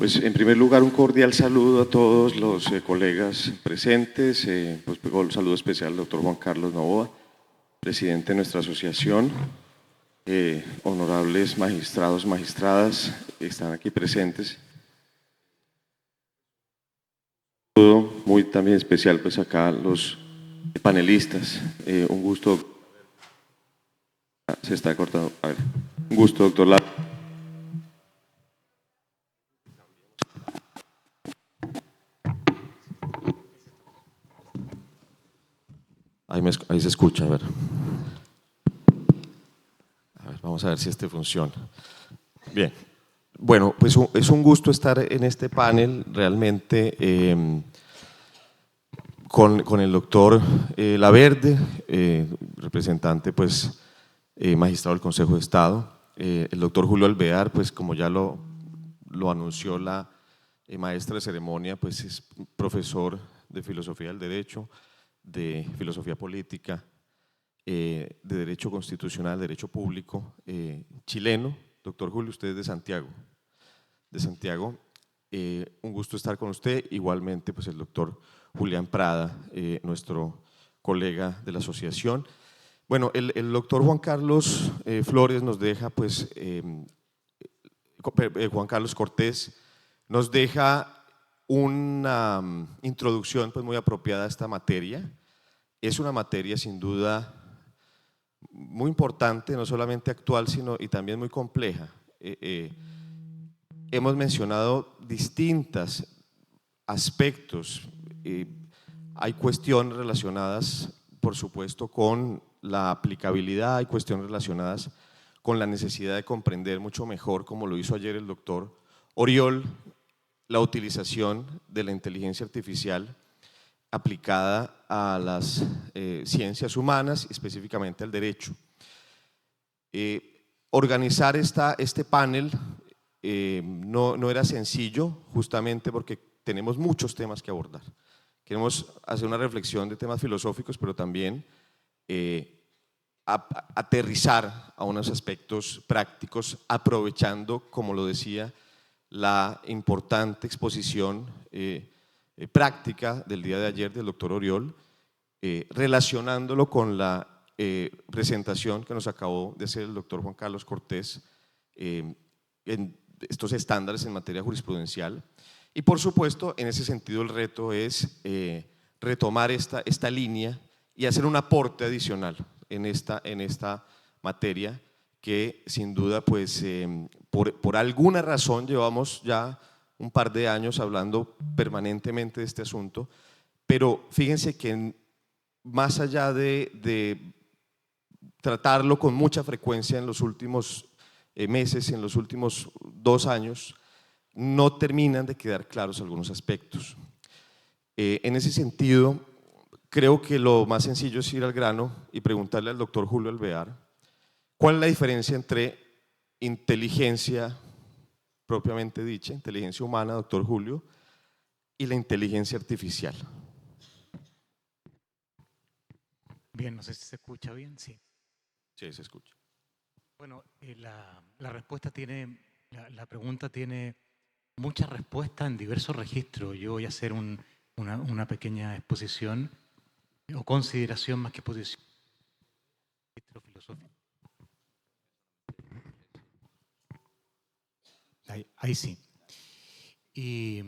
Pues en primer lugar un cordial saludo a todos los colegas presentes, pues un saludo especial al doctor Juan Carlos Novoa, presidente de nuestra asociación, honorables magistrados, magistradas, están aquí presentes. Un saludo muy también especial pues acá los panelistas, un gusto, se está cortando, a ver, un gusto doctor Lara. Ahí se escucha, a ver. Vamos a ver si este funciona. Bien, bueno, pues es un gusto estar en este panel realmente con el doctor Laverde, representante pues magistrado del Consejo de Estado, el doctor Julio Alvear, pues como ya lo anunció la maestra de ceremonia, pues es profesor de Filosofía del Derecho, de Filosofía Política, de Derecho Constitucional, Derecho Público, chileno. Doctor Julio, usted es de Santiago. Un gusto estar con usted. Igualmente, pues el doctor Julián Prada, nuestro colega de la asociación. Bueno, el doctor Juan Carlos Flores nos deja, pues, Juan Carlos Cortés nos deja una introducción pues, muy apropiada a esta materia. Es una materia sin duda muy importante, no solamente actual, sino y también muy compleja. Hemos mencionado distintos aspectos. Hay cuestiones relacionadas, por supuesto, con la aplicabilidad, hay cuestiones relacionadas con la necesidad de comprender mucho mejor, como lo hizo ayer el doctor Oriol, la utilización de la inteligencia artificial aplicada a las ciencias humanas, específicamente al derecho. Organizar este panel no era sencillo, justamente porque tenemos muchos temas que abordar. Queremos hacer una reflexión de temas filosóficos, pero también aterrizar a unos aspectos prácticos, aprovechando, como lo decía, la importante exposición práctica del día de ayer del doctor Oriol, relacionándolo con la presentación que nos acabó de hacer el doctor Juan Carlos Cortés en estos estándares en materia jurisprudencial. Y por supuesto, en ese sentido el reto es retomar esta línea y hacer un aporte adicional en esta materia que sin duda pues por alguna razón llevamos ya un par de años hablando permanentemente de este asunto, pero fíjense que más allá de tratarlo con mucha frecuencia en los últimos meses, en los últimos 2 años, no terminan de quedar claros algunos aspectos. En ese sentido, creo que lo más sencillo es ir al grano y preguntarle al doctor Julio Alvear cuál es la diferencia entre inteligencia propiamente dicha, inteligencia humana, doctor Julio, y la inteligencia artificial. Bien, no sé si se escucha bien, sí. Sí, se escucha. Bueno, la respuesta la pregunta tiene muchas respuestas en diversos registros. Yo voy a hacer una pequeña exposición o consideración más que exposición. Filosófico. Ahí sí. Y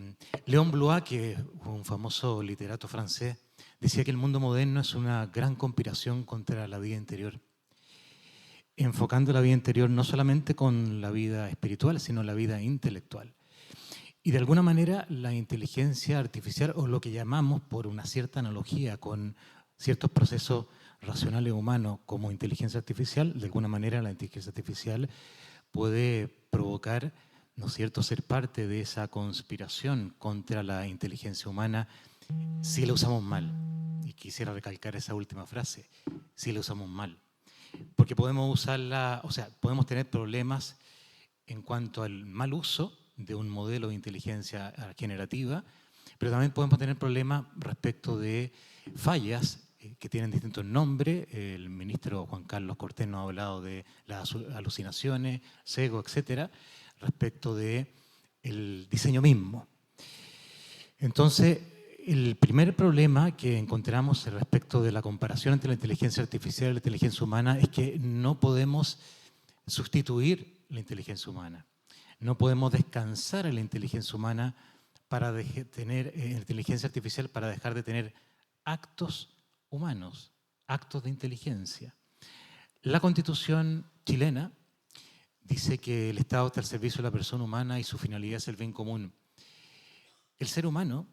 Léon Blois, que es un famoso literato francés, decía que el mundo moderno es una gran conspiración contra la vida interior, enfocando la vida interior no solamente con la vida espiritual, sino la vida intelectual. Y de alguna manera la inteligencia artificial, o lo que llamamos por una cierta analogía con ciertos procesos racionales humanos como inteligencia artificial, de alguna manera la inteligencia artificial puede provocar, ¿no es cierto?, ser parte de esa conspiración contra la inteligencia humana si la usamos mal. Y quisiera recalcar esa última frase, si la usamos mal. Porque podemos usarla, o sea, podemos tener problemas en cuanto al mal uso de un modelo de inteligencia generativa, pero también podemos tener problemas respecto de fallas que tienen distintos nombres. El ministro Juan Carlos Cortés nos ha hablado de las alucinaciones, sesgo, etcétera, respecto de el diseño mismo. Entonces, el primer problema que encontramos respecto de la comparación entre la inteligencia artificial y la inteligencia humana es que no podemos sustituir la inteligencia humana. No podemos descansar en la inteligencia humana para tener inteligencia artificial para dejar de tener actos humanos, actos de inteligencia. La Constitución chilena dice que el Estado está al servicio de la persona humana y su finalidad es el bien común. El ser humano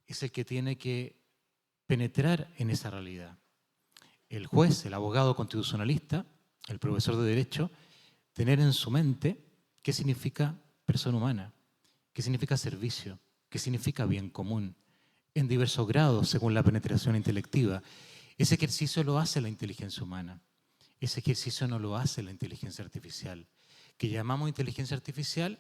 es el que tiene que penetrar en esa realidad. El juez, el abogado constitucionalista, el profesor de Derecho, tener en su mente qué significa persona humana, qué significa servicio, qué significa bien común, en diversos grados según la penetración intelectiva. Ese ejercicio lo hace la inteligencia humana. Ese ejercicio no lo hace la inteligencia artificial, que llamamos inteligencia artificial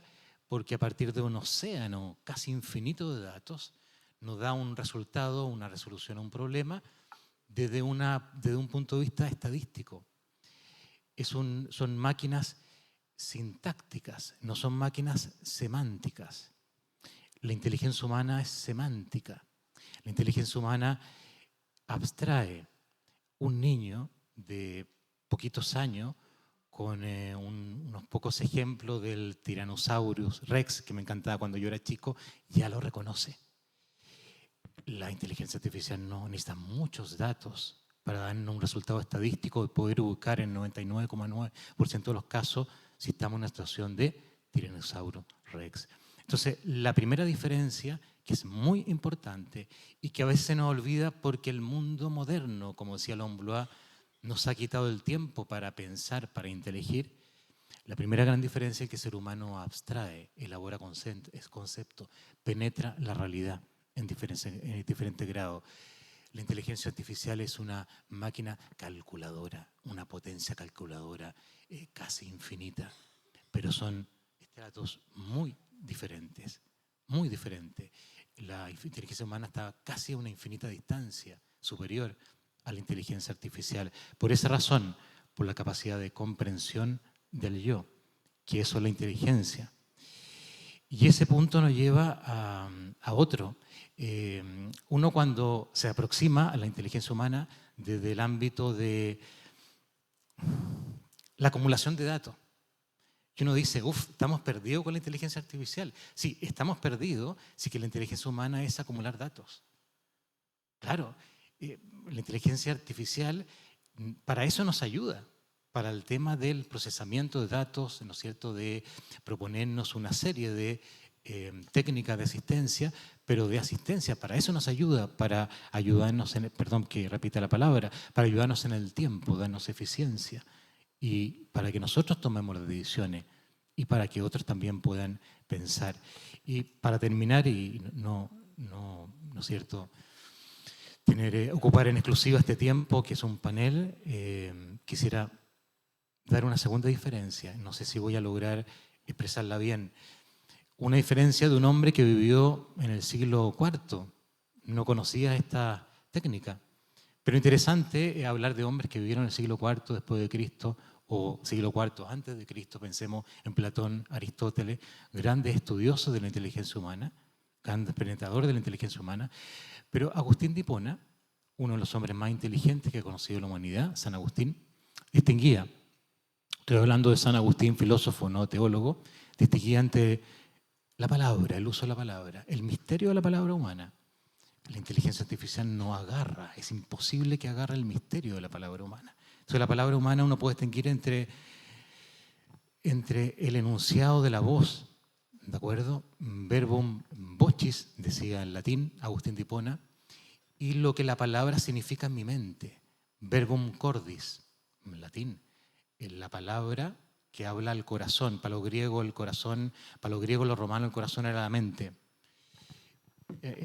porque a partir de un océano casi infinito de datos nos da un resultado, una resolución a un problema desde un punto de vista estadístico. Son máquinas sintácticas, no son máquinas semánticas. La inteligencia humana es semántica. La inteligencia humana abstrae. Un niño de poquitos años con unos pocos ejemplos del Tyrannosaurus Rex, que me encantaba cuando yo era chico, ya lo reconoce. La inteligencia artificial no necesita muchos datos para darnos un resultado estadístico y poder ubicar en 99,9% de los casos si estamos en una situación de Tyrannosaurus Rex. Entonces, la primera diferencia, que es muy importante y que a veces se nos olvida porque el mundo moderno, como decía Léon Blois, nos ha quitado el tiempo para pensar, para inteligir. La primera gran diferencia es que el ser humano abstrae, elabora conceptos, penetra la realidad en diferentes grados. La inteligencia artificial es una máquina calculadora, una potencia calculadora casi infinita, pero son estratos muy diferentes, muy diferentes. La inteligencia humana está casi a una infinita distancia superior a la inteligencia artificial. Por esa razón, por la capacidad de comprensión del yo, que eso es la inteligencia. Y ese punto nos lleva a otro. Uno cuando se aproxima a la inteligencia humana desde el ámbito de la acumulación de datos, que uno dice, estamos perdidos con la inteligencia artificial. Sí, estamos perdidos si que la inteligencia humana es acumular datos. Claro, la inteligencia artificial para eso nos ayuda, para el tema del procesamiento de datos, ¿no es cierto?, de proponernos una serie de técnicas de asistencia, pero de asistencia, para eso nos ayuda, para ayudarnos, perdón que repita la palabra, para ayudarnos en el tiempo, darnos eficiencia y para que nosotros tomemos las decisiones y para que otros también puedan pensar. Y para terminar, y no es cierto, ocupar en exclusiva este tiempo, que es un panel, quisiera dar una segunda diferencia. No sé si voy a lograr expresarla bien. Una diferencia de un hombre que vivió en el siglo IV. No conocía esta técnica. Pero interesante es hablar de hombres que vivieron en el siglo IV después de Cristo o siglo IV antes de Cristo. Pensemos en Platón, Aristóteles, grandes estudiosos de la inteligencia humana, grandes penetradores de la inteligencia humana. Pero Agustín de Hipona, uno de los hombres más inteligentes que ha conocido la humanidad, San Agustín, distinguía, estoy hablando de San Agustín, filósofo, no teólogo, distinguía entre la palabra, el uso de la palabra, el misterio de la palabra humana. La inteligencia artificial no agarra, es imposible que agarre el misterio de la palabra humana. Entonces la palabra humana uno puede distinguir entre el enunciado de la voz, ¿de acuerdo? Verbum vocis, decía en latín Agustín de Hipona, y lo que la palabra significa en mi mente, verbum cordis, en latín, en la palabra que habla al corazón. Para los griegos el corazón, para los griegos, los romanos el corazón era la mente.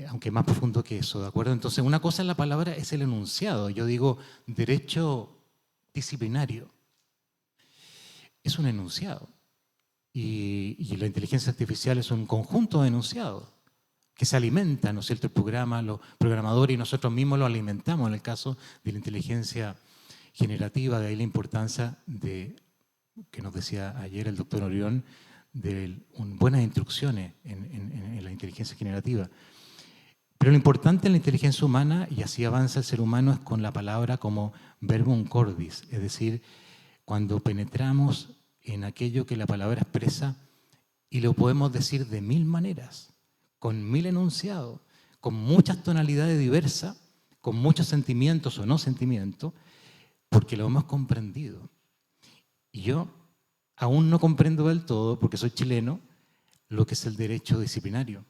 Aunque más profundo que eso, ¿de acuerdo? Entonces una cosa en la palabra es el enunciado. Yo digo derecho disciplinario. Es un enunciado. Y la inteligencia artificial es un conjunto de enunciados que se alimentan, ¿no es cierto? El programa, los programadores y nosotros mismos lo alimentamos en el caso de la inteligencia generativa. De ahí la importancia de, que nos decía ayer el doctor Orión, buenas instrucciones en la inteligencia generativa. Pero lo importante en la inteligencia humana, y así avanza el ser humano, es con la palabra como verbum cordis, es decir, cuando penetramos en aquello que la palabra expresa y lo podemos decir de 1000 maneras, con 1000 enunciados, con muchas tonalidades diversas, con muchos sentimientos o no sentimientos, porque lo hemos comprendido. Y yo aún no comprendo del todo, porque soy chileno, lo que es el derecho disciplinario,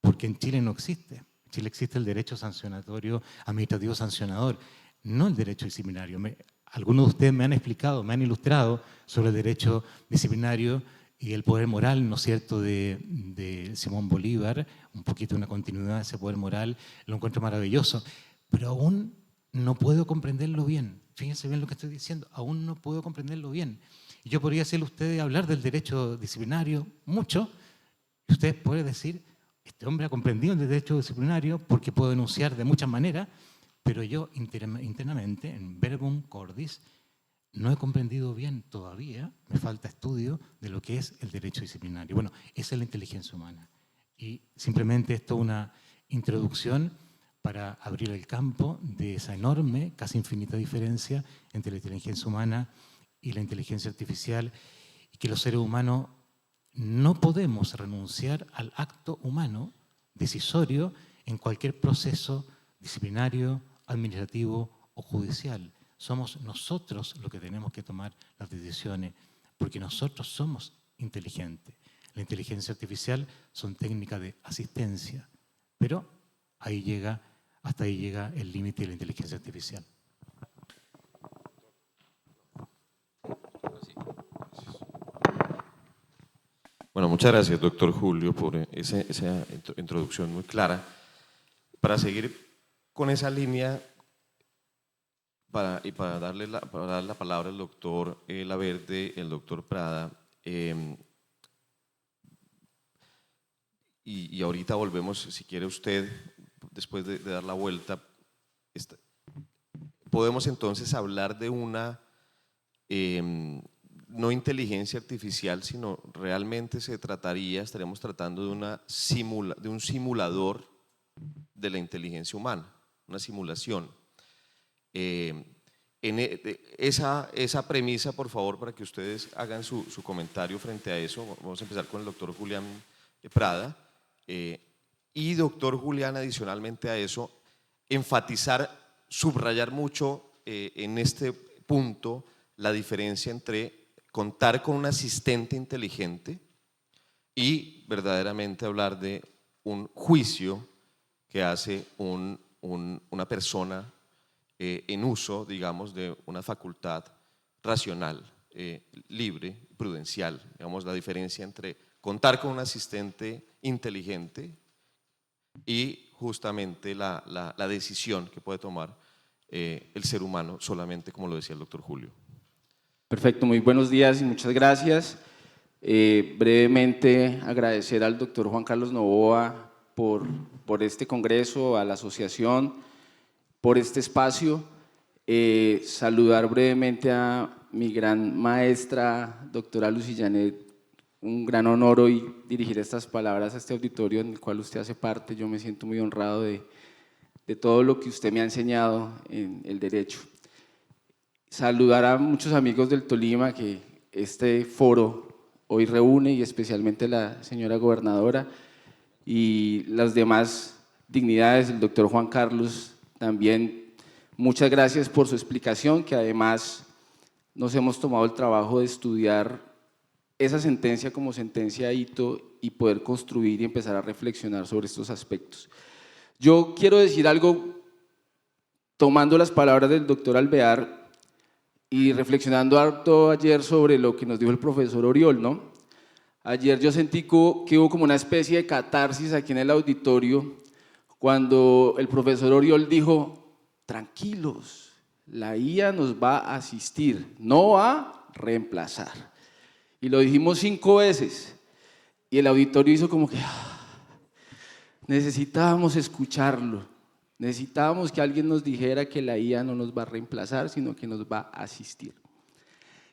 porque en Chile no existe. En Chile existe el derecho sancionatorio, administrativo sancionador, no el derecho disciplinario. Algunos de ustedes me han explicado, me han ilustrado sobre el derecho disciplinario y el poder moral, ¿no es cierto?, de Simón Bolívar, un poquito una continuidad de ese poder moral, lo encuentro maravilloso, pero aún no puedo comprenderlo bien. Fíjense bien lo que estoy diciendo, aún no puedo comprenderlo bien. Y yo podría hacerle a ustedes hablar del derecho disciplinario mucho, y ustedes pueden decir, este hombre ha comprendido el derecho disciplinario porque puedo denunciar de muchas maneras, pero yo internamente, en verbum cordis, no he comprendido bien todavía, me falta estudio de lo que es el derecho disciplinario. Bueno, esa es la inteligencia humana. Y simplemente esto es una introducción para abrir el campo de esa enorme, casi infinita diferencia entre la inteligencia humana y la inteligencia artificial, y que los seres humanos no podemos renunciar al acto humano decisorio en cualquier proceso disciplinario, administrativo o judicial. Somos nosotros los que tenemos que tomar las decisiones, porque nosotros somos inteligentes. La inteligencia artificial son técnicas de asistencia, pero hasta ahí llega el límite de la inteligencia artificial. Bueno, muchas gracias, doctor Julio, por esa introducción muy clara. Para seguir con esa línea, para dar la palabra al doctor Laverde, el doctor Prada, y ahorita volvemos, si quiere usted, después de dar la vuelta, podemos entonces hablar de una no inteligencia artificial, sino realmente estaríamos tratando de un simulador de la inteligencia humana, una simulación. Esa premisa, por favor, para que ustedes hagan su comentario frente a eso. Vamos a empezar con el doctor Julián Prada. Y doctor Julián, adicionalmente a eso, subrayar mucho en este punto la diferencia entre contar con un asistente inteligente y verdaderamente hablar de un juicio que hace una persona en uso, digamos, de una facultad racional, libre, prudencial. Digamos, la diferencia entre contar con un asistente inteligente y justamente la decisión que puede tomar el ser humano solamente, como lo decía el doctor Julio. Perfecto, muy buenos días y muchas gracias. Brevemente agradecer al doctor Juan Carlos Novoa por este congreso, a la asociación, por este espacio. Saludar brevemente a mi gran maestra, doctora Lucy Janet. Un gran honor hoy dirigir estas palabras a este auditorio en el cual usted hace parte. Yo me siento muy honrado de todo lo que usted me ha enseñado en el derecho. Saludar a muchos amigos del Tolima que este foro hoy reúne, y especialmente la señora gobernadora y las demás dignidades, el doctor Juan Carlos también. Muchas gracias por su explicación, que además nos hemos tomado el trabajo de estudiar esa sentencia como sentencia Ito y poder construir y empezar a reflexionar sobre estos aspectos. Yo quiero decir algo tomando las palabras del doctor Alvear y reflexionando harto ayer sobre lo que nos dijo el profesor Oriol, ¿no? Ayer yo sentí que hubo como una especie de catarsis aquí en el auditorio cuando el profesor Oriol dijo: tranquilos, la IA nos va a asistir, no a reemplazar. Y lo dijimos 5 veces y el auditorio hizo como que necesitábamos escucharlo, necesitábamos que alguien nos dijera que la IA no nos va a reemplazar, sino que nos va a asistir.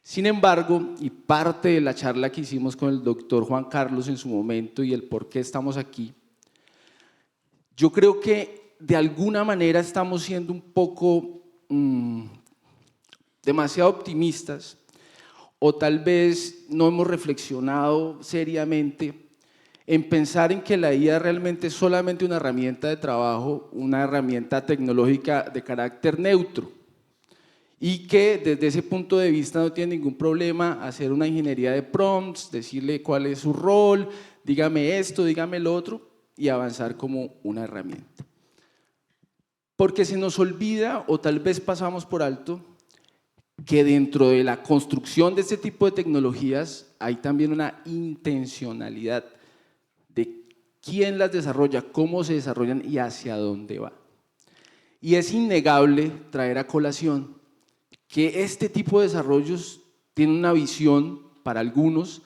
Sin embargo, y parte de la charla que hicimos con el doctor Juan Carlos en su momento y el por qué estamos aquí, yo creo que de alguna manera estamos siendo un poco demasiado optimistas, o tal vez no hemos reflexionado seriamente en pensar en que la IA realmente es solamente una herramienta de trabajo, una herramienta tecnológica de carácter neutro, y que desde ese punto de vista no tiene ningún problema hacer una ingeniería de prompts, decirle cuál es su rol, dígame esto, dígame lo otro, y avanzar como una herramienta. Porque se nos olvida, o tal vez pasamos por alto, que dentro de la construcción de este tipo de tecnologías hay también una intencionalidad de quién las desarrolla, cómo se desarrollan y hacia dónde va. Y es innegable traer a colación que este tipo de desarrollos tienen una visión para algunos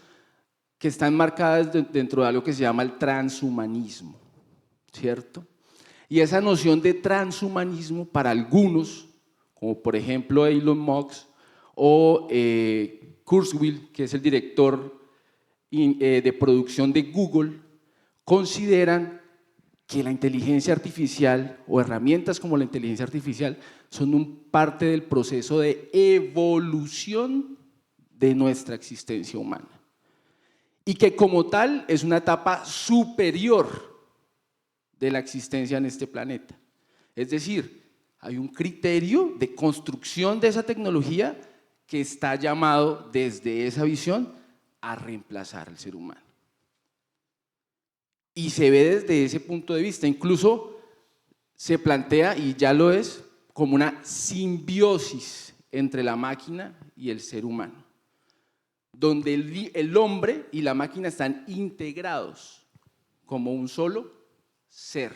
que están marcadas dentro de algo que se llama el transhumanismo, ¿cierto? Y esa noción de transhumanismo para algunos, como por ejemplo Elon Musk o Kurzweil, que es el director de producción de Google, consideran que la inteligencia artificial o herramientas como la inteligencia artificial son parte del proceso de evolución de nuestra existencia humana y que como tal es una etapa superior de la existencia en este planeta. Es decir, hay un criterio de construcción de esa tecnología que está llamado desde esa visión a reemplazar al ser humano. Y se ve desde ese punto de vista, incluso se plantea, y ya lo es, como una simbiosis entre la máquina y el ser humano, donde el hombre y la máquina están integrados como un solo ser.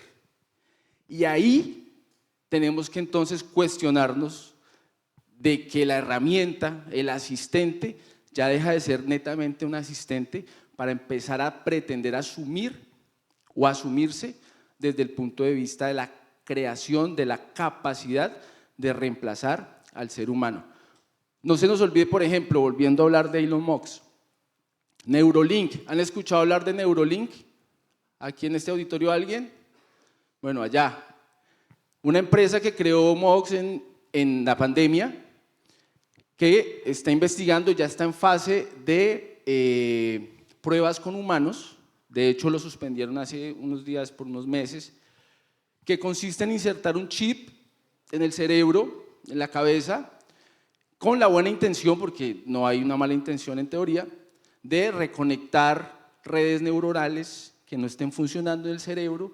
Y ahí tenemos que entonces cuestionarnos de que la herramienta, el asistente, ya deja de ser netamente un asistente para empezar a pretender asumir o asumirse desde el punto de vista de la creación, de la capacidad de reemplazar al ser humano. No se nos olvide, por ejemplo, volviendo a hablar de Elon Musk, Neuralink. ¿Han escuchado hablar de Neuralink? ¿Aquí en este auditorio alguien? Bueno, allá. Una empresa que creó Musk en la pandemia, que está investigando, ya está en fase de pruebas con humanos. De hecho, lo suspendieron hace unos días, por unos meses, que consiste en insertar un chip en el cerebro, en la cabeza, con la buena intención, porque no hay una mala intención en teoría, de reconectar redes neuronales que no estén funcionando en el cerebro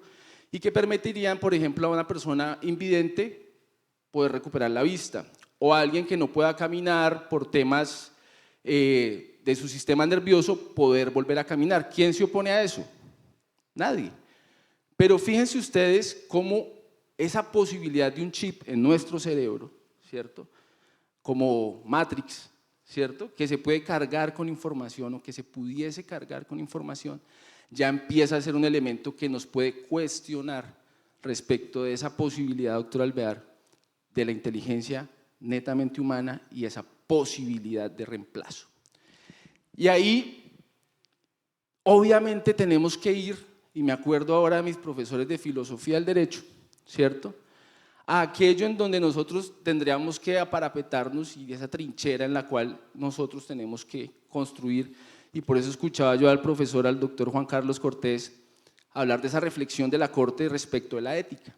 y que permitirían, por ejemplo, a una persona invidente poder recuperar la vista, o a alguien que no pueda caminar por temas de su sistema nervioso poder volver a caminar. ¿Quién se opone a eso? Nadie. Pero fíjense ustedes cómo esa posibilidad de un chip en nuestro cerebro, ¿cierto? Como Matrix, ¿cierto? Que se puede cargar con información o que se pudiese cargar con información, ya empieza a ser un elemento que nos puede cuestionar respecto de esa posibilidad, doctor Alvear, de la inteligencia netamente humana y esa posibilidad de reemplazo. Y ahí, obviamente, tenemos que ir, y me acuerdo ahora de mis profesores de filosofía del derecho, ¿cierto?, a aquello en donde nosotros tendríamos que aparapetarnos y de esa trinchera en la cual nosotros tenemos que construir. Y por eso escuchaba yo al profesor, al doctor Juan Carlos Cortés, hablar de esa reflexión de la Corte respecto de la ética.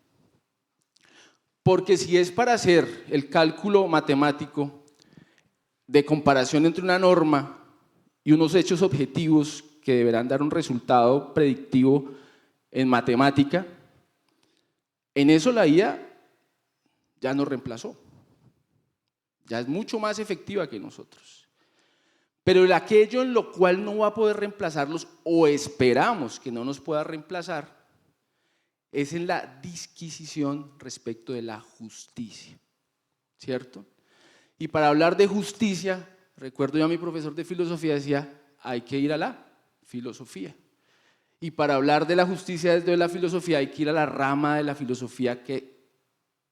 Porque si es para hacer el cálculo matemático de comparación entre una norma y unos hechos objetivos que deberán dar un resultado predictivo en matemática, en eso la IA ya nos reemplazó, ya es mucho más efectiva que nosotros. Pero aquello en lo cual no va a poder reemplazarlos, o esperamos que no nos pueda reemplazar, es en la disquisición respecto de la justicia, ¿cierto? Y para hablar de justicia, recuerdo yo a mi profesor de filosofía decía, hay que ir a la filosofía. Y para hablar de la justicia desde la filosofía hay que ir a la rama de la filosofía que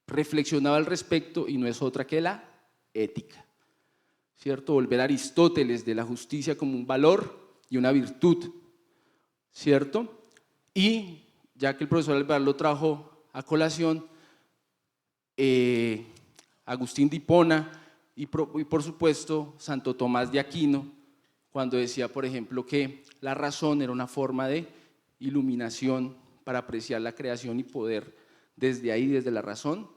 reflexionaba al respecto y no es otra que la ética, ¿cierto? Volver a Aristóteles de la justicia como un valor y una virtud, ¿cierto? Y ya que el profesor Alvear lo trajo a colación, Agustín de Hipona y por supuesto Santo Tomás de Aquino, cuando decía, por ejemplo, que la razón era una forma de iluminación para apreciar la creación y poder desde ahí, desde la razón,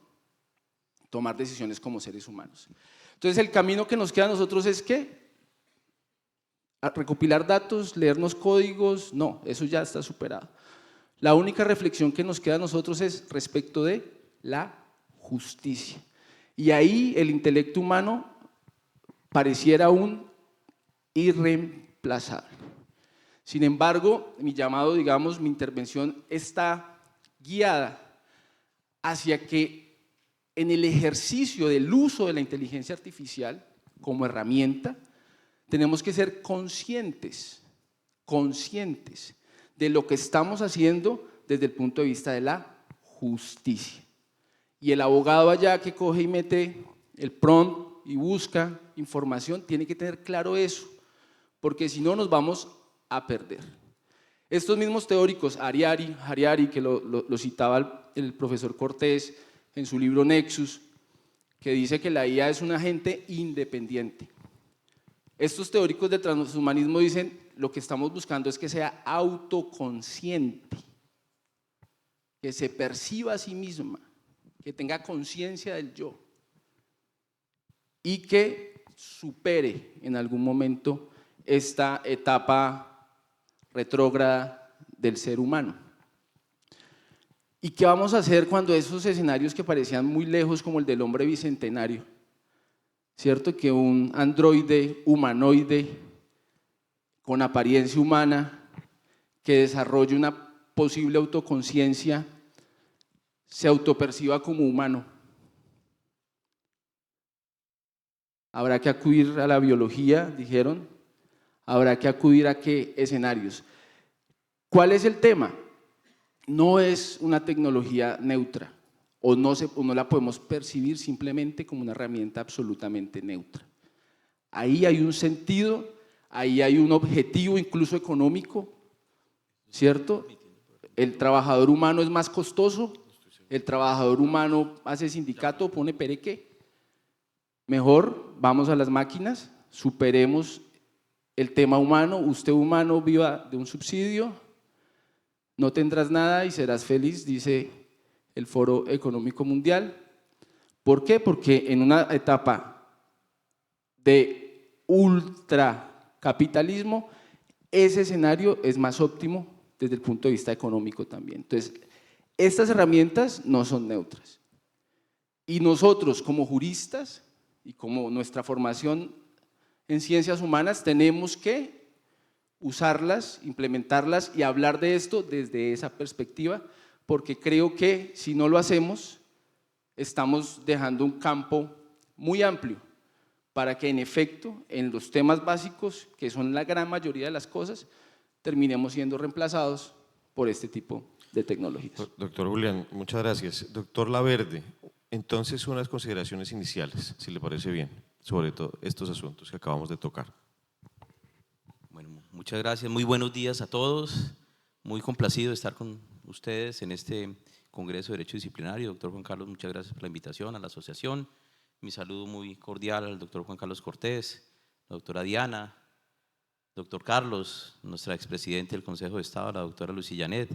tomar decisiones como seres humanos. Entonces el camino que nos queda a nosotros es ¿qué? ¿A recopilar datos, leernos códigos? No, eso ya está superado. La única reflexión que nos queda a nosotros es respecto de la justicia. Y ahí el intelecto humano pareciera aún irreemplazable. Sin embargo, mi llamado, digamos, mi intervención está guiada hacia que en el ejercicio del uso de la inteligencia artificial como herramienta, tenemos que ser conscientes de lo que estamos haciendo desde el punto de vista de la justicia. Y el abogado allá que coge y mete el prompt y busca información, tiene que tener claro eso, porque si no nos vamos a perder. Estos mismos teóricos, Harari, que lo citaba el profesor Cortés en su libro Nexus, que dice que la IA es un agente independiente. Estos teóricos del transhumanismo dicen lo que estamos buscando es que sea autoconsciente, que se perciba a sí misma, que tenga conciencia del yo y que supere en algún momento esta etapa retrógrada del ser humano. ¿Y qué vamos a hacer cuando esos escenarios que parecían muy lejos, como el del hombre bicentenario, ¿cierto? Que un androide humanoide con apariencia humana que desarrolle una posible autoconciencia se autoperciba como humano? Habrá que acudir a la biología, dijeron. Habrá que acudir a qué escenarios. ¿Cuál es el tema? No es una tecnología neutra o no la podemos percibir simplemente como una herramienta absolutamente neutra. Ahí hay un sentido, ahí hay un objetivo incluso económico, ¿cierto? El trabajador humano es más costoso, el trabajador humano hace sindicato, pone pereque. Mejor vamos a las máquinas, superemos el tema humano, usted humano viva de un subsidio, no tendrás nada y serás feliz, dice el Foro Económico Mundial. ¿Por qué? Porque en una etapa de ultracapitalismo, ese escenario es más óptimo desde el punto de vista económico también. Entonces, estas herramientas no son neutras. Y nosotros como juristas y como nuestra formación en ciencias humanas tenemos que usarlas, implementarlas y hablar de esto desde esa perspectiva, porque creo que si no lo hacemos, estamos dejando un campo muy amplio para que en efecto, en los temas básicos, que son la gran mayoría de las cosas, terminemos siendo reemplazados por este tipo de tecnologías. Doctor Julián, muchas gracias. Doctor Laverde, entonces unas consideraciones iniciales, si le parece bien, sobre todo estos asuntos que acabamos de tocar. Bueno, muchas gracias, muy buenos días a todos, muy complacido de estar con ustedes en este Congreso de Derecho Disciplinario. Doctor Juan Carlos, muchas gracias por la invitación a la asociación. Mi saludo muy cordial al doctor Juan Carlos Cortés, la doctora Diana, doctor Carlos, nuestra expresidente del Consejo de Estado, la doctora Lucía Janet.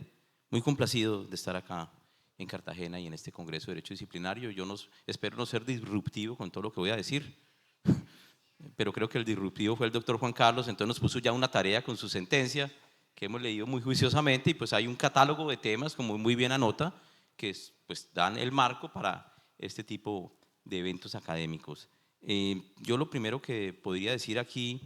Muy complacido de estar acá en Cartagena y en este Congreso de Derecho Disciplinario. Yo espero no ser disruptivo con todo lo que voy a decir, pero creo que el disruptivo fue el doctor Juan Carlos, entonces nos puso ya una tarea con su sentencia que hemos leído muy juiciosamente y pues hay un catálogo de temas, como muy bien anota, que pues dan el marco para este tipo de eventos académicos. Yo lo primero que podría decir aquí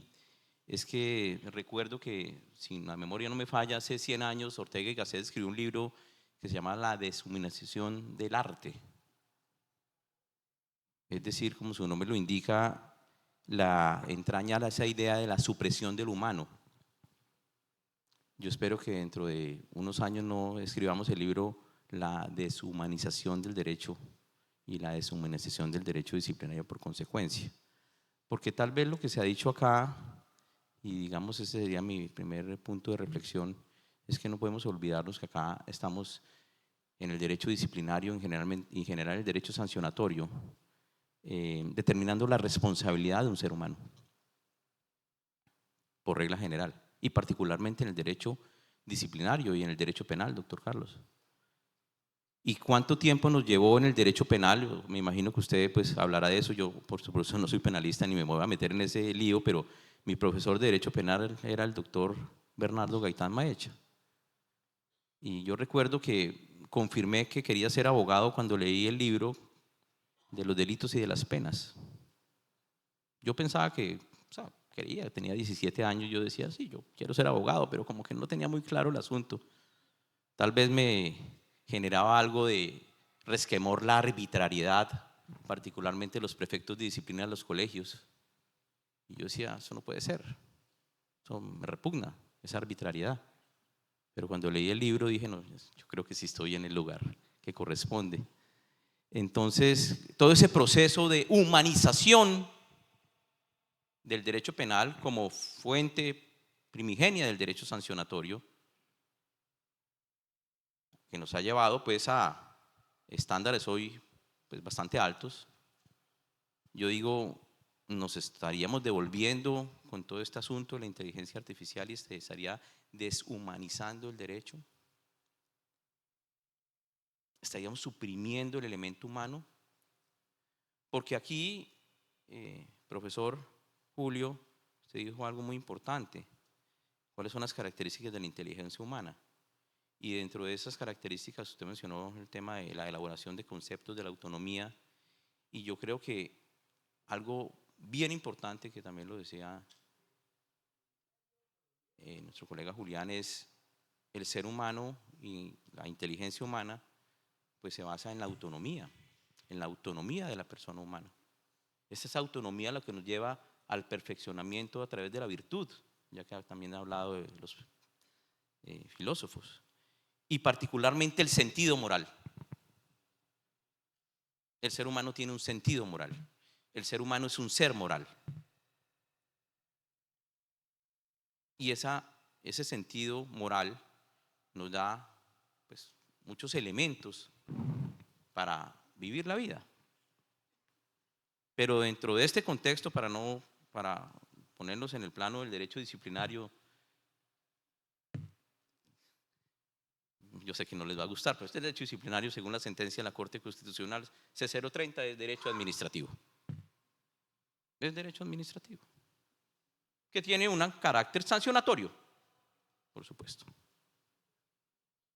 es que recuerdo que, si la memoria no me falla, hace 100 años Ortega y Gasset escribió un libro que se llama La deshumanización del arte. Es decir, como su nombre lo indica, entraña esa idea de la supresión del humano. Yo espero que dentro de unos años no escribamos el libro La deshumanización del derecho y la deshumanización del derecho disciplinario por consecuencia. porque tal vez lo que se ha dicho acá, y digamos ese sería mi primer punto de reflexión, es que no podemos olvidarnos que acá estamos en el derecho disciplinario, en general el derecho sancionatorio, determinando la responsabilidad de un ser humano, por regla general, y particularmente en el derecho disciplinario y en el derecho penal, doctor Carlos. ¿Y cuánto tiempo nos llevó en el derecho penal? Me imagino que usted pues hablará de eso. Yo, por supuesto, no soy penalista ni me voy a meter en ese lío, pero mi profesor de derecho penal era el doctor Bernardo Gaitán Maecha. Y yo recuerdo que confirmé que quería ser abogado cuando leí el libro de los delitos y de las penas. Yo pensaba que, o sea, tenía 17 años, yo decía, sí, yo quiero ser abogado, pero como que no tenía muy claro el asunto. Tal vez me generaba algo de resquemor la arbitrariedad, particularmente los prefectos de disciplina de los colegios. Y yo decía, eso no puede ser, eso me repugna, esa arbitrariedad. Pero cuando leí el libro dije, no, yo creo que sí estoy en el lugar que corresponde. Entonces, todo ese proceso de humanización del derecho penal como fuente primigenia del derecho sancionatorio, que nos ha llevado pues a estándares hoy pues bastante altos. Yo digo, nos estaríamos devolviendo con todo este asunto de la inteligencia artificial y se estaría deshumanizando el derecho. Estaríamos suprimiendo el elemento humano. Porque aquí, profesor Julio, usted dijo algo muy importante. ¿Cuáles son las características de la inteligencia humana? Y dentro de esas características usted mencionó el tema de la elaboración de conceptos de la autonomía, y yo creo que algo bien importante que también lo decía nuestro colega Julián es el ser humano y la inteligencia humana pues se basa en la autonomía de la persona humana. Es esa autonomía la que nos lleva al perfeccionamiento a través de la virtud, ya que también ha hablado de los filósofos. Y particularmente el sentido moral. El ser humano tiene un sentido moral. El ser humano es un ser moral. Y ese sentido moral nos da pues, muchos elementos para vivir la vida. Pero dentro de este contexto, para ponernos en el plano del derecho disciplinario, yo sé que no les va a gustar, pero este derecho disciplinario, según la sentencia de la Corte Constitucional C030, es derecho administrativo. Es derecho administrativo, que tiene un carácter sancionatorio, por supuesto.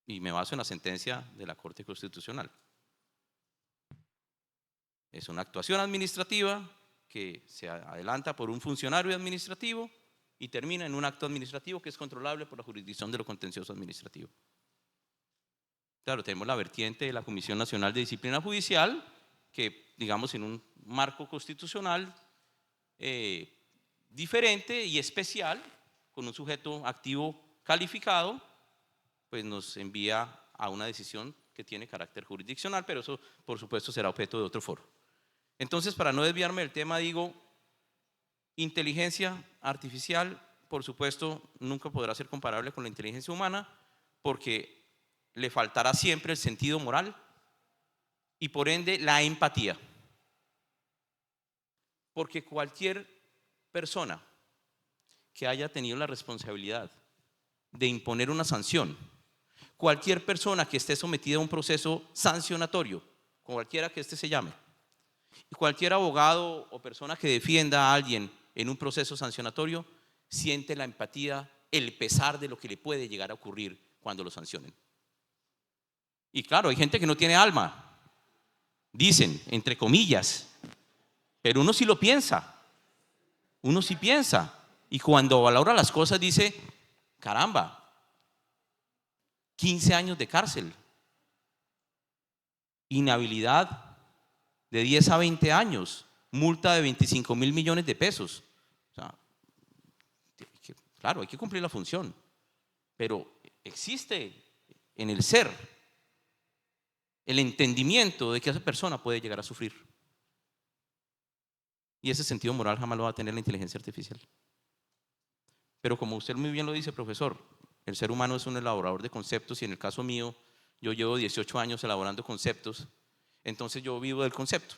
Y me baso en la sentencia de la Corte Constitucional. Es una actuación administrativa que se adelanta por un funcionario administrativo y termina en un acto administrativo que es controlable por la jurisdicción de lo contencioso administrativo. Claro, tenemos la vertiente de la Comisión Nacional de Disciplina Judicial, que digamos en un marco constitucional diferente y especial, con un sujeto activo calificado, pues nos envía a una decisión que tiene carácter jurisdiccional, pero eso por supuesto será objeto de otro foro. Entonces, para no desviarme del tema, digo, inteligencia artificial, por supuesto, nunca podrá ser comparable con la inteligencia humana, porque le faltará siempre el sentido moral y por ende la empatía. Porque cualquier persona que haya tenido la responsabilidad de imponer una sanción, cualquier persona que esté sometida a un proceso sancionatorio, cualquiera que éste se llame, y cualquier abogado o persona que defienda a alguien en un proceso sancionatorio, siente la empatía, el pesar de lo que le puede llegar a ocurrir cuando lo sancionen. Y claro, hay gente que no tiene alma, dicen, entre comillas, pero uno sí lo piensa, uno sí piensa, y cuando valora las cosas dice, caramba, 15 años de cárcel, inhabilidad de 10 a 20 años, multa de 25.000 millones de pesos. O sea, claro, hay que cumplir la función, pero existe en el ser el entendimiento de que esa persona puede llegar a sufrir. Y ese sentido moral jamás lo va a tener la inteligencia artificial. Pero como usted muy bien lo dice, profesor, el ser humano es un elaborador de conceptos y en el caso mío, yo llevo 18 años elaborando conceptos, entonces yo vivo del concepto.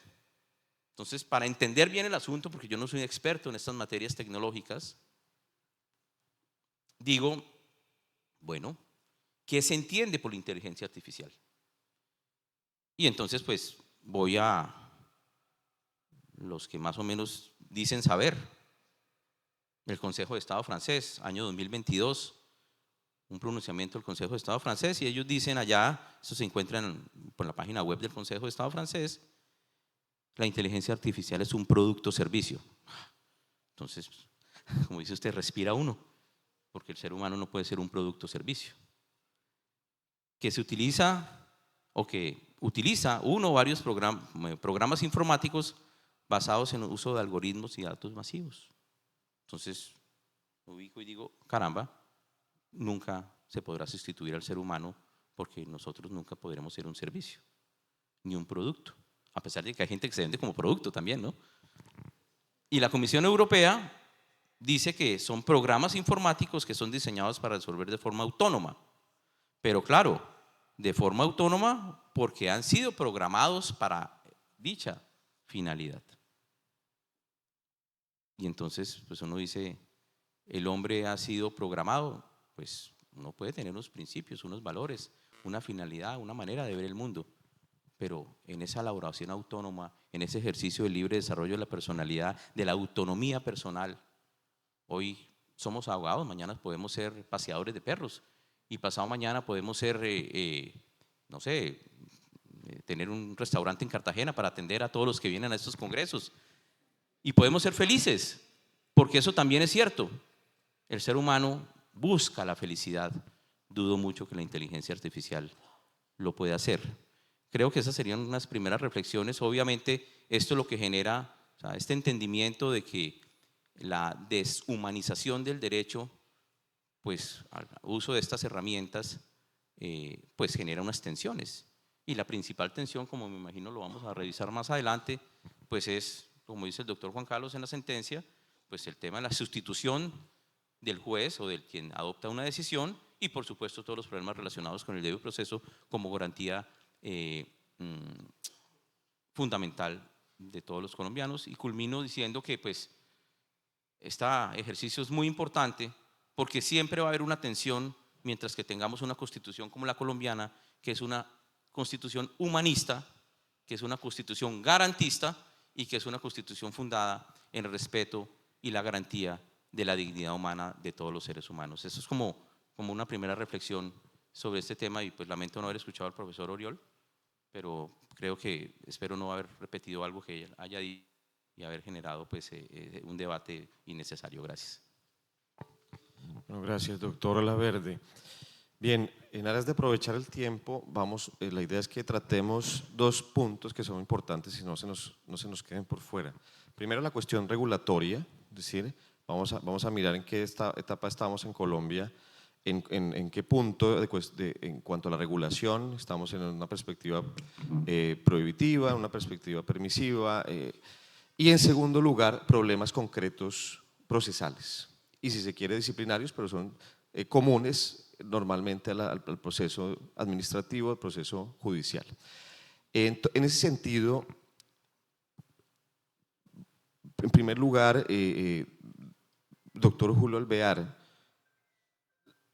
Entonces, para entender bien el asunto, porque yo no soy experto en estas materias tecnológicas, digo, bueno, ¿qué se entiende por la inteligencia artificial? Y entonces, pues, voy a los que más o menos dicen saber. El Consejo de Estado francés, año 2022, un pronunciamiento del Consejo de Estado francés, y ellos dicen allá, eso se encuentra por la página web del Consejo de Estado francés, la inteligencia artificial es un producto servicio. Entonces, como dice usted, respira uno, porque el ser humano no puede ser un producto servicio. Que se utiliza o que utiliza uno o varios programas informáticos basados en el uso de algoritmos y datos masivos. Entonces, me ubico y digo, caramba, nunca se podrá sustituir al ser humano porque nosotros nunca podremos ser un servicio, ni un producto, a pesar de que hay gente que se vende como producto también, ¿no? Y la Comisión Europea dice que son programas informáticos que son diseñados para resolver de forma autónoma, pero claro, de forma autónoma porque han sido programados para dicha finalidad. Y entonces, pues uno dice, el hombre ha sido programado, pues uno puede tener unos principios, unos valores, una finalidad, una manera de ver el mundo, pero en esa elaboración autónoma, en ese ejercicio del libre desarrollo de la personalidad, de la autonomía personal, hoy somos abogados, mañana podemos ser paseadores de perros y pasado mañana podemos ser, no sé, tener un restaurante en Cartagena para atender a todos los que vienen a estos congresos y podemos ser felices, porque eso también es cierto. El ser humano busca la felicidad. Dudo mucho que la inteligencia artificial lo pueda hacer. Creo que esas serían unas primeras reflexiones. Obviamente, esto es lo que genera, o sea, este entendimiento de que la deshumanización del derecho, pues al uso de estas herramientas, pues genera unas tensiones. Y la principal tensión, como me imagino lo vamos a revisar más adelante, pues es, como dice el doctor Juan Carlos en la sentencia, pues el tema de la sustitución del juez o del quien adopta una decisión y por supuesto todos los problemas relacionados con el debido proceso como garantía fundamental de todos los colombianos. Y culmino diciendo que pues este ejercicio es muy importante porque siempre va a haber una tensión mientras que tengamos una constitución como la colombiana, que es una constitución humanista, que es una constitución garantista y que es una constitución fundada en el respeto y la garantía de la dignidad humana de todos los seres humanos. Eso es como una primera reflexión sobre este tema y pues lamento no haber escuchado al profesor Oriol, pero creo que espero no haber repetido algo que él haya dicho y haber generado pues un debate innecesario. Gracias. Bueno, gracias, doctor Olaverde. Bien, en aras de aprovechar el tiempo, la idea es que tratemos dos puntos que son importantes y no se nos queden por fuera. Primero, la cuestión regulatoria, es decir, vamos a mirar en qué etapa estamos en Colombia, en qué punto en cuanto a la regulación, estamos en una perspectiva prohibitiva, una perspectiva permisiva, y en segundo lugar, problemas concretos procesales, y si se quiere disciplinarios, pero son comunes normalmente al proceso administrativo, al proceso judicial. En ese sentido, en primer lugar, doctor Julio Alvear,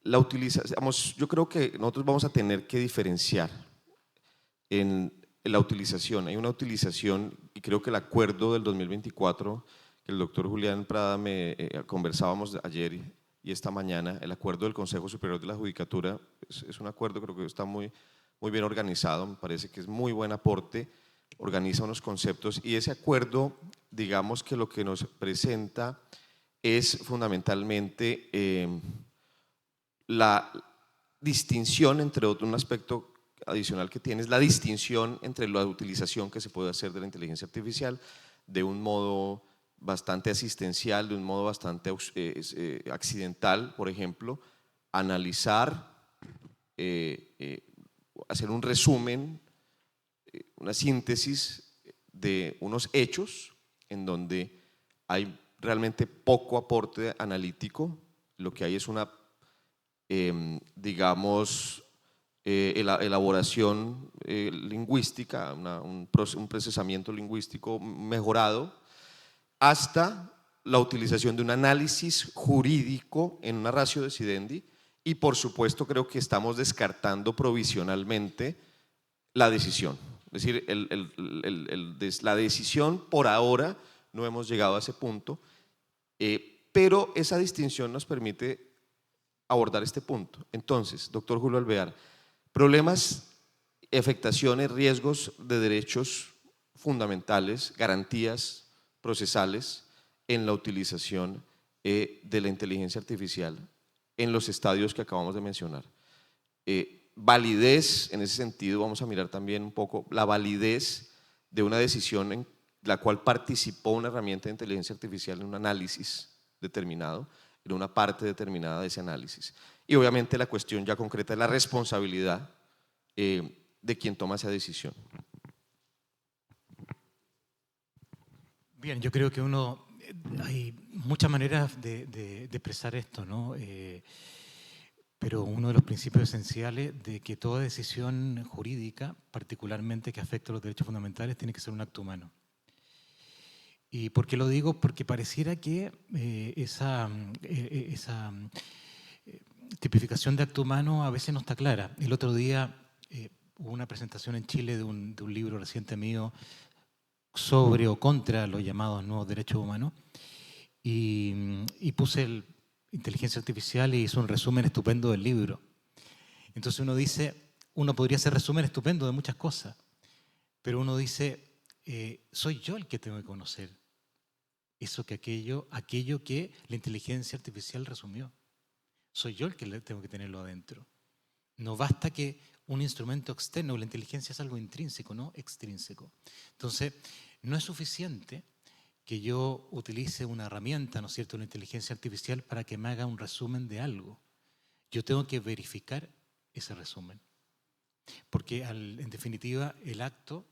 yo creo que nosotros vamos a tener que diferenciar en la utilización. Hay una utilización, y creo que el acuerdo del 2024, que el doctor Julián Prada conversábamos ayer y esta mañana, el acuerdo del Consejo Superior de la Judicatura, es un acuerdo, creo que está muy bien organizado, me parece que es muy buen aporte, organiza unos conceptos y ese acuerdo, digamos que lo que nos presenta es fundamentalmente la distinción entre un aspecto adicional que tiene, es la distinción entre la utilización que se puede hacer de la inteligencia artificial de un modo bastante asistencial, de un modo bastante accidental, por ejemplo, analizar, hacer un resumen, una síntesis de unos hechos en donde hay realmente poco aporte analítico, lo que hay es una, digamos, elaboración lingüística, un procesamiento lingüístico mejorado, hasta la utilización de un análisis jurídico en una ratio decidendi, y por supuesto creo que estamos descartando provisionalmente la decisión. Es decir, la decisión por ahora no hemos llegado a ese punto, pero esa distinción nos permite abordar este punto. Entonces, doctor Julio Alvear, problemas, afectaciones, riesgos de derechos fundamentales, garantías procesales en la utilización de la inteligencia artificial en los estadios que acabamos de mencionar. Validez, en ese sentido vamos a mirar también un poco la validez de una decisión en la cual participó una herramienta de inteligencia artificial en un análisis determinado, en una parte determinada de ese análisis. Y obviamente la cuestión ya concreta de la responsabilidad de quien toma esa decisión. Bien, yo creo que hay muchas maneras de expresar esto, ¿no? Pero uno de los principios esenciales de que toda decisión jurídica, particularmente que afecte a los derechos fundamentales, tiene que ser un acto humano. ¿Y por qué lo digo? Porque pareciera que esa tipificación de acto humano a veces no está clara. El otro día hubo una presentación en Chile de un libro reciente mío sobre o contra los llamados nuevos derechos humanos, y puse inteligencia artificial y hizo un resumen estupendo del libro. Entonces uno podría hacer resumen estupendo de muchas cosas, pero uno dice, soy yo el que tengo que conocer aquello que la inteligencia artificial resumió. Soy yo el que tengo que tenerlo adentro. No basta que un instrumento externo, la inteligencia es algo intrínseco, no extrínseco. Entonces, no es suficiente que yo utilice una herramienta, ¿no es cierto?, una inteligencia artificial para que me haga un resumen de algo. Yo tengo que verificar ese resumen. Porque, en definitiva, el acto,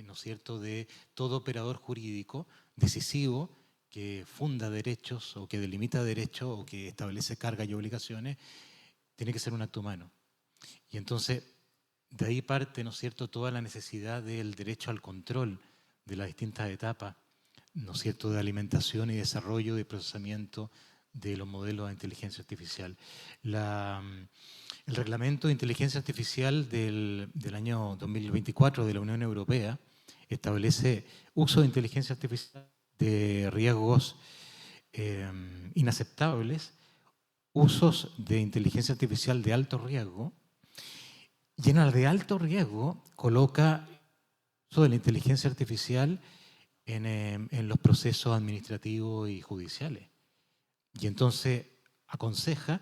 ¿no es cierto?, de todo operador jurídico decisivo que funda derechos o que delimita derechos o que establece cargas y obligaciones, tiene que ser un acto humano. Y entonces, de ahí parte, ¿no es cierto?, toda la necesidad del derecho al control de las distintas etapas, ¿no es cierto?, de alimentación y desarrollo y procesamiento de los modelos de inteligencia artificial. El reglamento de inteligencia artificial del año 2024 de la Unión Europea establece uso de inteligencia artificial de riesgos inaceptables, usos de inteligencia artificial de alto riesgo, y en el de alto riesgo coloca el uso de la inteligencia artificial en los procesos administrativos y judiciales. Y entonces aconseja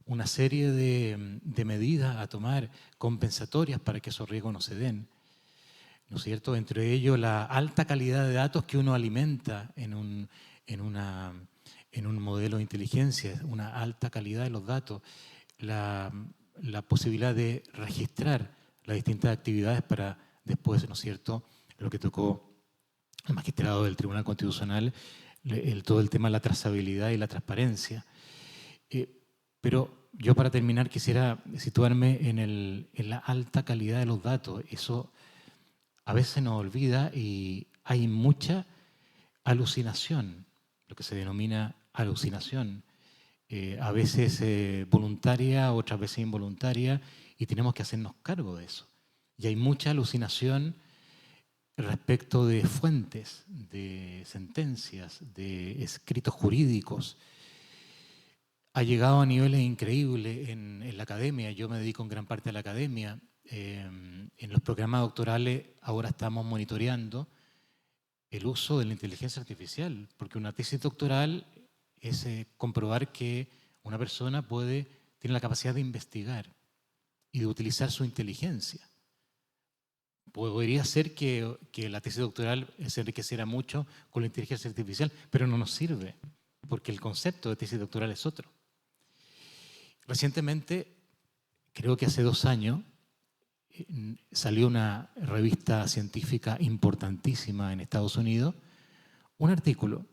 una serie de medidas a tomar compensatorias para que esos riesgos no se den, ¿no es cierto? Entre ellos la alta calidad de datos que uno alimenta en un modelo de inteligencia, una alta calidad de los datos, la posibilidad de registrar las distintas actividades para después, ¿no es cierto?, lo que tocó el magistrado del Tribunal Constitucional, todo el tema de la trazabilidad y la transparencia. Pero yo, para terminar, quisiera situarme en la alta calidad de los datos. Eso a veces nos olvida y hay mucha alucinación, lo que se denomina alucinación, a veces voluntaria, otras veces involuntaria, y tenemos que hacernos cargo de eso. Y hay mucha alucinación respecto de fuentes, de sentencias, de escritos jurídicos. Ha llegado a niveles increíbles en la academia. Yo me dedico en gran parte a la academia. En los programas doctorales ahora estamos monitoreando el uso de la inteligencia artificial, porque una tesis doctoral es comprobar que una persona tiene la capacidad de investigar y de utilizar su inteligencia. Podría ser que la tesis doctoral se enriqueciera mucho con la inteligencia artificial, pero no nos sirve, porque el concepto de tesis doctoral es otro. Recientemente, creo que hace 2 años, salió una revista científica importantísima en Estados Unidos, un artículo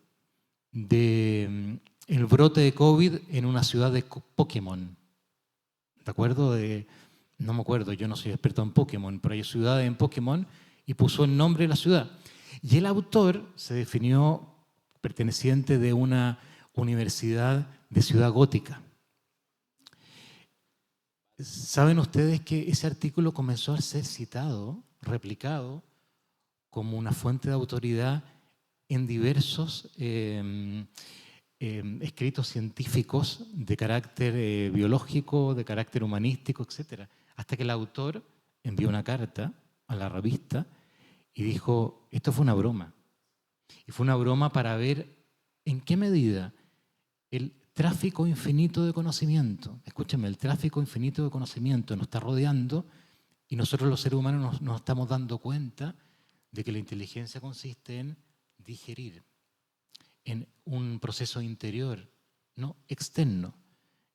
de el brote de COVID en una ciudad de Pokémon. ¿De acuerdo? No me acuerdo, yo no soy experto en Pokémon, pero hay ciudades en Pokémon y puso el nombre de la ciudad. Y el autor se definió perteneciente de una universidad de ciudad gótica. ¿Saben ustedes que ese artículo comenzó a ser citado, replicado, como una fuente de autoridad en diversos escritos científicos de carácter biológico, de carácter humanístico, etc.? Hasta que el autor envió una carta a la revista y dijo, esto fue una broma. Y fue una broma para ver en qué medida el tráfico infinito de conocimiento, escúchame, el tráfico infinito de conocimiento nos está rodeando y nosotros los seres humanos nos estamos dando cuenta de que la inteligencia consiste en digerir, en un proceso interior, no externo.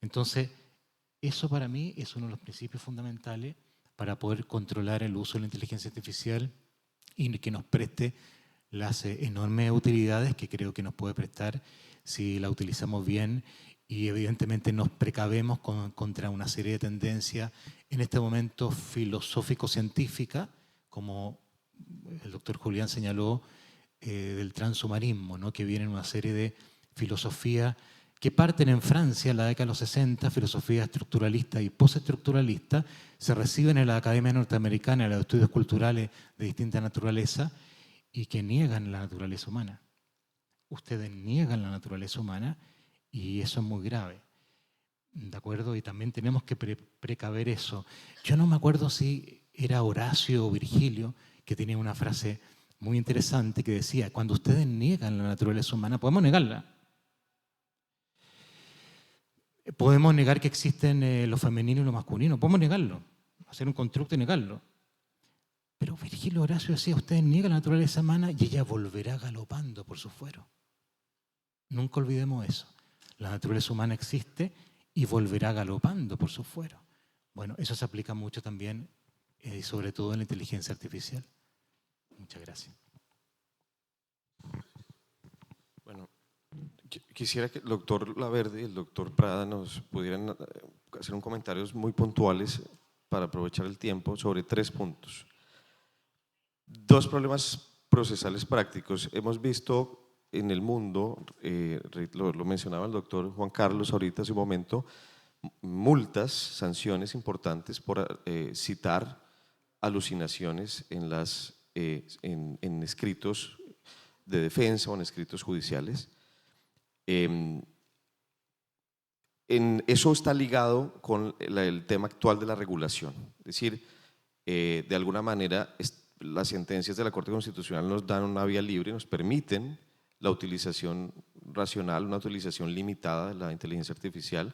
Entonces, eso para mí es uno de los principios fundamentales para poder controlar el uso de la inteligencia artificial y que nos preste las enormes utilidades que creo que nos puede prestar si la utilizamos bien y evidentemente nos precavemos contra una serie de tendencias en este momento filosófico-científicas, como el doctor Julián señaló, del transhumanismo, ¿no? Que vienen una serie de filosofías que parten en Francia en la década de los 60, filosofía estructuralista y postestructuralista, se reciben en la Academia Norteamericana de los Estudios Culturales de distinta naturaleza y que niegan la naturaleza humana. Ustedes niegan la naturaleza humana y eso es muy grave, ¿de acuerdo? Y también tenemos que precaver eso. Yo no me acuerdo si era Horacio o Virgilio, que tenía una frase muy interesante que decía, cuando ustedes niegan la naturaleza humana, podemos negarla. Podemos negar que existen lo femenino y lo masculino, podemos negarlo, hacer un constructo y negarlo. Pero Virgilio Horacio decía, ustedes niegan la naturaleza humana y ella volverá galopando por su fuero. Nunca olvidemos eso. La naturaleza humana existe y volverá galopando por su fuero. Bueno, eso se aplica mucho también, sobre todo en la inteligencia artificial. Muchas gracias. Bueno, quisiera que el doctor Laverde y el doctor Prada nos pudieran hacer un comentarios muy puntuales para aprovechar el tiempo sobre 3 puntos. 2 problemas procesales prácticos. Hemos visto en el mundo, lo mencionaba el doctor Juan Carlos ahorita hace un momento, multas, sanciones importantes por citar alucinaciones en escritos de defensa o en escritos judiciales. Eso está ligado con el tema actual de la regulación. Es decir, de alguna manera las sentencias de la Corte Constitucional nos dan una vía libre, nos permiten la utilización racional, una utilización limitada de la inteligencia artificial.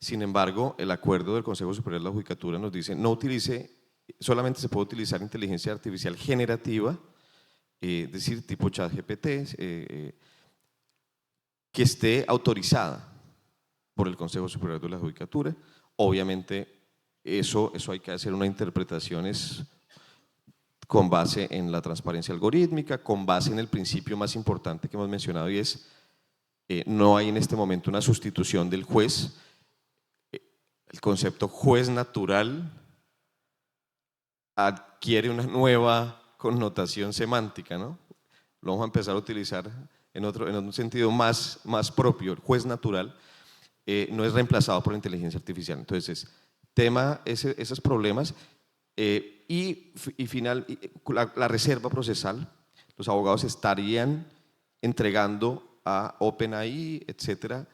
Sin embargo, el acuerdo del Consejo Superior de la Judicatura nos dice no utilice, solamente se puede utilizar inteligencia artificial generativa, es decir, tipo ChatGPT, que esté autorizada por el Consejo Superior de la Judicatura. Obviamente, eso hay que hacer unas interpretaciones con base en la transparencia algorítmica, con base en el principio más importante que hemos mencionado y es, no hay en este momento una sustitución del juez. El concepto juez natural adquiere una nueva connotación semántica, ¿no? Lo vamos a empezar a utilizar en un sentido más propio. El juez natural no es reemplazado por la inteligencia artificial. Entonces, esos problemas la reserva procesal, los abogados estarían entregando a OpenAI, etcétera,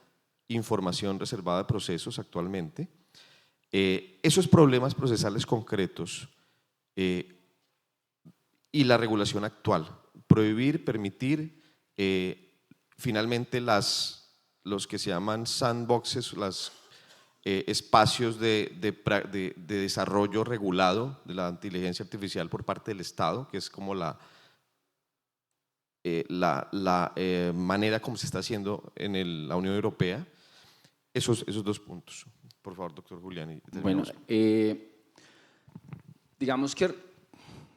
información reservada de procesos actualmente. Esos problemas procesales concretos y la regulación actual, prohibir, permitir, finalmente los que se llaman sandboxes, los espacios de desarrollo regulado de la inteligencia artificial por parte del Estado, que es como la manera como se está haciendo en la Unión Europea. Esos 2 puntos. Por favor, doctor Julián. Bueno, digamos que,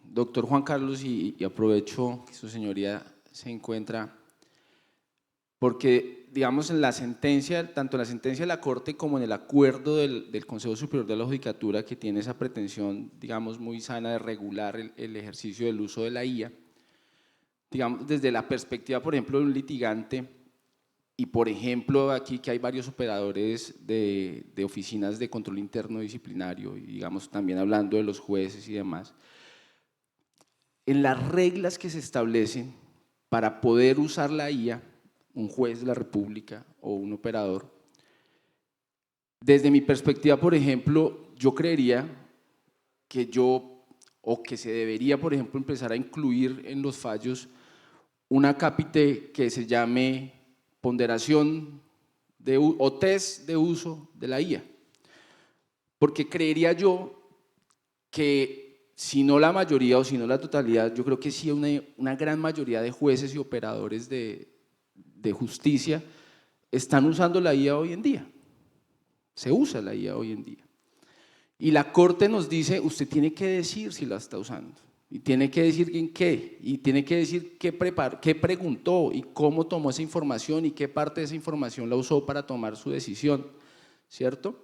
doctor Juan Carlos, y aprovecho que su señoría se encuentra, porque, digamos, en la sentencia, tanto en la sentencia de la Corte como en el acuerdo del Consejo Superior de la Judicatura, que tiene esa pretensión, digamos, muy sana de regular el ejercicio del uso de la IA, digamos, desde la perspectiva, por ejemplo, de un litigante, y por ejemplo, aquí que hay varios operadores de oficinas de control interno disciplinario, y digamos, también hablando de los jueces y demás, en las reglas que se establecen para poder usar la IA, un juez de la República o un operador, desde mi perspectiva, por ejemplo, yo creería que o que se debería, por ejemplo, empezar a incluir en los fallos una cápite que se llame ponderación o test de uso de la IA, porque creería yo que si no la mayoría o si no la totalidad, yo creo que sí una gran mayoría de jueces y operadores de justicia están usando la IA hoy en día. Se usa la IA hoy en día. Y la Corte nos dice, usted tiene que decir si la está usando, y tiene que decir en qué, y tiene que decir qué preguntó y cómo tomó esa información y qué parte de esa información la usó para tomar su decisión, ¿cierto?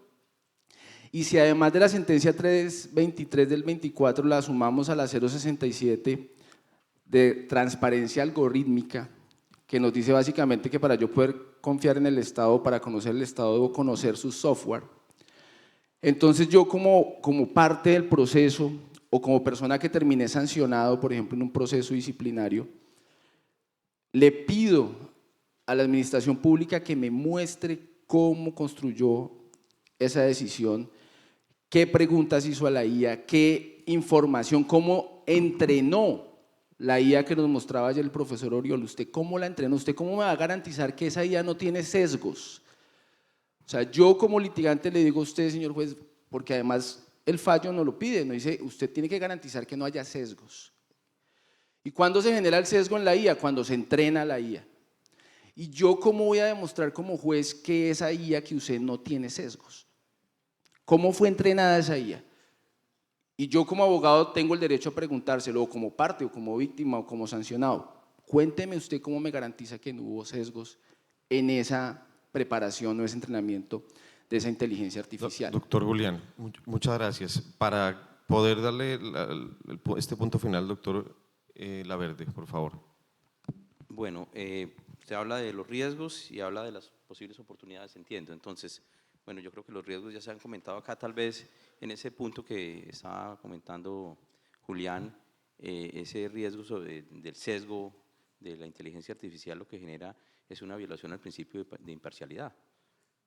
Y si además de la sentencia 323 del 24 la sumamos a la 067 de transparencia algorítmica, que nos dice básicamente que para yo poder confiar en el Estado, para conocer el Estado, debo conocer su software. Entonces yo como parte del proceso o como persona que terminé sancionado, por ejemplo, en un proceso disciplinario, le pido a la administración pública que me muestre cómo construyó esa decisión, qué preguntas hizo a la IA, qué información, cómo entrenó la IA que nos mostraba ayer el profesor Oriol. ¿Usted cómo la entrenó? ¿Usted cómo me va a garantizar que esa IA no tiene sesgos? O sea, yo como litigante le digo a usted, señor juez, porque además el fallo nos lo pide, nos dice, usted tiene que garantizar que no haya sesgos. ¿Y cuándo se genera el sesgo en la IA? Cuando se entrena la IA. ¿Y yo cómo voy a demostrar como juez que esa IA que usé no tiene sesgos? ¿Cómo fue entrenada esa IA? Y yo como abogado tengo el derecho a preguntárselo, o como parte, o como víctima, o como sancionado. Cuénteme usted cómo me garantiza que no hubo sesgos en esa preparación o ese entrenamiento de esa inteligencia artificial. Doctor Julián, muchas gracias. Para poder darle este punto final, doctor Laverde, por favor. Bueno, usted habla de los riesgos y habla de las posibles oportunidades, entiendo. Entonces, bueno, yo creo que los riesgos ya se han comentado acá, tal vez en ese punto que estaba comentando Julián, ese riesgo del sesgo de la inteligencia artificial lo que genera es una violación al principio de imparcialidad,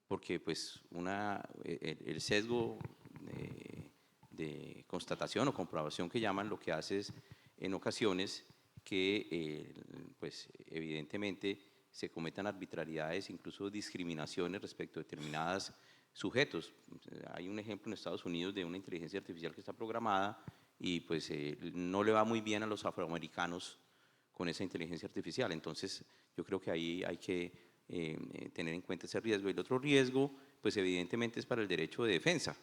porque pues el sesgo de constatación o comprobación que llaman lo que hace es en ocasiones que pues evidentemente se cometan arbitrariedades, incluso discriminaciones respecto a determinados sujetos. Hay un ejemplo en Estados Unidos de una inteligencia artificial que está programada y pues no le va muy bien a los afroamericanos con esa inteligencia artificial. Entonces yo creo que ahí hay que tener en cuenta ese riesgo. Y el otro riesgo, pues evidentemente es para el derecho de defensa,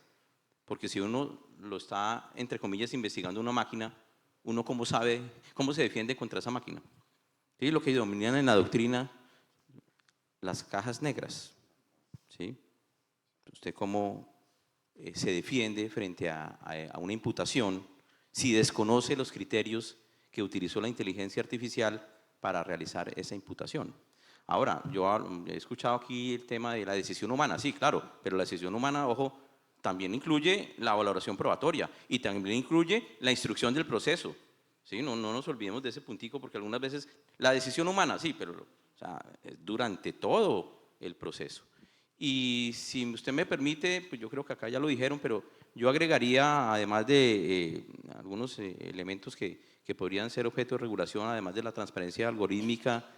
porque si uno lo está, entre comillas, investigando una máquina, uno cómo sabe, cómo se defiende contra esa máquina. ¿Sí? Lo que denominan en la doctrina las cajas negras. ¿Sí? Usted cómo se defiende frente a una imputación si desconoce los criterios que utilizó la inteligencia artificial para realizar esa imputación. Ahora, yo he escuchado aquí el tema de la decisión humana, sí, claro, pero la decisión humana, ojo, también incluye la valoración probatoria y también incluye la instrucción del proceso. ¿Sí? No nos olvidemos de ese puntico, porque algunas veces la decisión humana, sí, pero o sea, durante todo el proceso. Y si usted me permite, pues yo creo que acá ya lo dijeron, pero yo agregaría, además de algunos elementos que podrían ser objeto de regulación, además de la transparencia algorítmica,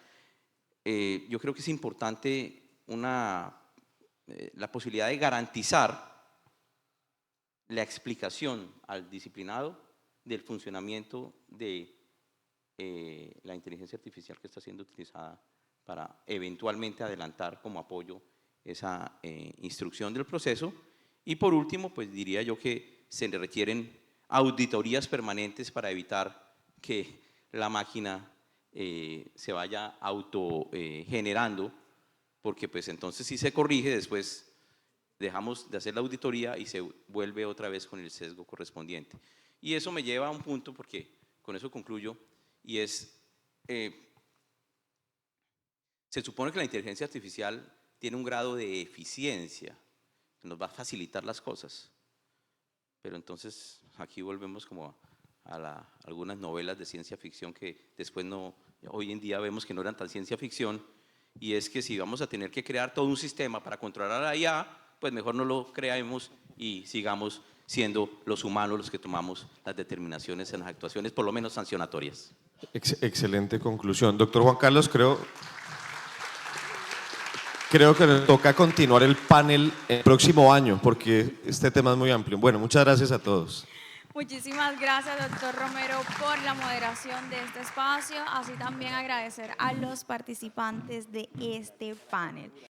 yo creo que es importante la posibilidad de garantizar la explicación al disciplinado del funcionamiento de la inteligencia artificial que está siendo utilizada para eventualmente adelantar como apoyo esa instrucción del proceso. Y por último, pues diría yo que se le requieren auditorías permanentes para evitar que la máquina se vaya autogenerando, porque pues entonces si se corrige, después dejamos de hacer la auditoría y se vuelve otra vez con el sesgo correspondiente. Y eso me lleva a un punto, porque con eso concluyo, y es, se supone que la inteligencia artificial tiene un grado de eficiencia, que nos va a facilitar las cosas, pero entonces aquí volvemos como a algunas novelas de ciencia ficción que después hoy en día vemos que no eran tan ciencia ficción, y es que si vamos a tener que crear todo un sistema para controlar a la IA, pues mejor no lo creemos y sigamos siendo los humanos los que tomamos las determinaciones en las actuaciones, por lo menos sancionatorias. Excelente conclusión. Doctor Juan Carlos, creo que nos toca continuar el panel el próximo año, porque este tema es muy amplio. Bueno, muchas gracias a todos. Muchísimas gracias, doctor Romero, por la moderación de este espacio, así también agradecer a los participantes de este panel.